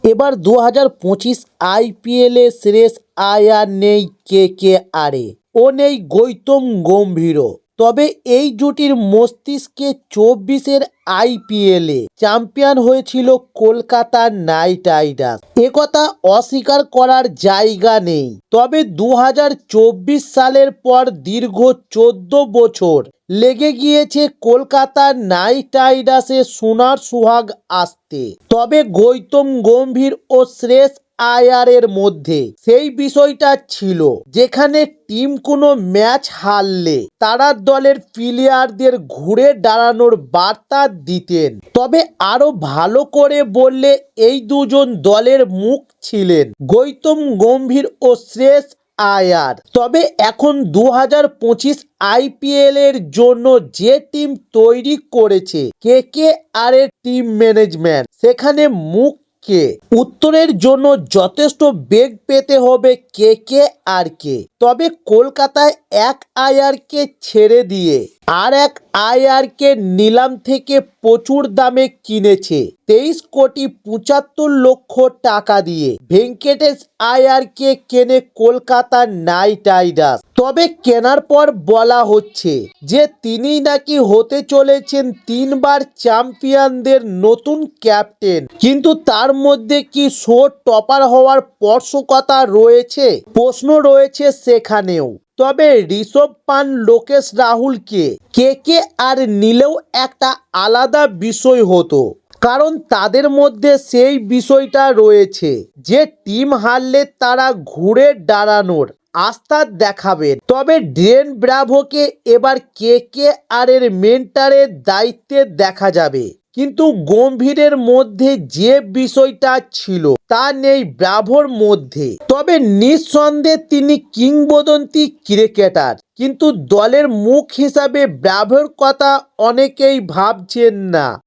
এবার 2025 আইপিএলে শ্রেয়স আয়ার নেই কেকেআরে ও নেই গৌতম গম্ভীরও। তবে এই জুটির মস্তিষ্কে 24-এর আইপিএলে চ্যাম্পিয়ন হয়েছিল কলকাতা নাইট রাইডার্স, একথা অস্বীকার করার জায়গা নেই। তবে 2024 সালের পর দীর্ঘ 14 বছর লেগে গিয়েছে কলকাতা নাইট রাইডার্সের সোনার সোহাগ আসতে। তবে গৌতম গম্ভীর ও শ্রেয়স আয়ারের মধ্যে সেই বিষয়টা ছিল যেখানে টিম কোনো ম্যাচ হারলে তারা দলের প্লেয়ারদের ঘুরে দাঁড়ানোর বার্তা দিতেন। তবে আরো ভালো করে বললে এই দুজন দলের মুখ ছিলেন গৌতম গম্ভীর ও শ্রেয়স আয়ার। তবে এখন 2025 আইপিএল এর জন্য যে টিম তৈরি করেছে কেকেআর এর টিম ম্যানেজমেন্ট, সেখানে মুখ কে? উত্তরের জন্য যথেষ্ট বেগ পেতে হবে কেকেআরকে। তবে কলকাতায় এক আয়ারকে ছেড়ে দিয়ে আর এক আয়ারকে নিলাম থেকে প্রচুর দামে কিনেছে 23,75,00,000 টাকা দিয়ে ভেঙ্কটেশ আয়ারকে কেনে কলকাতা নাইট রাইডার্স। তবে কেনার পর বলা হচ্ছে যে তিনি নাকি হতে চলেছেন 3বার চ্যাম্পিয়নদের নতুন ক্যাপ্টেন। কিন্তু তার মধ্যে কি শো টপার হওয়ার স্পর্শকতা রয়েছে? প্রশ্ন রয়েছে সেখানেও। তবে ঋষভ পান্ট, লোকেশ রাহুলকে কেকেআর নিলেও একটা আলাদা বিষয় হতো, কারণ তাদের মধ্যে সেই বিষয়টা রয়েছে যে টিম হারলে তারা ঘুরে দাঁড়ানোর আস্থা দেখাবেন। তবে ডেন ব্রাভোকে এবার কেকেআর এর মেন্টরের দায়িত্বে দেখা যাবে, কিন্তু গম্ভীরের মধ্যে যে বিষয়টা ছিল তা নেই ব্রাভোর মধ্যে। তবে নিঃসন্দেহে তিনি কিংবদন্তি ক্রিকেটার, কিন্তু দলের মুখ হিসাবে ব্রাভোর কথা অনেকেই ভাবছেন না।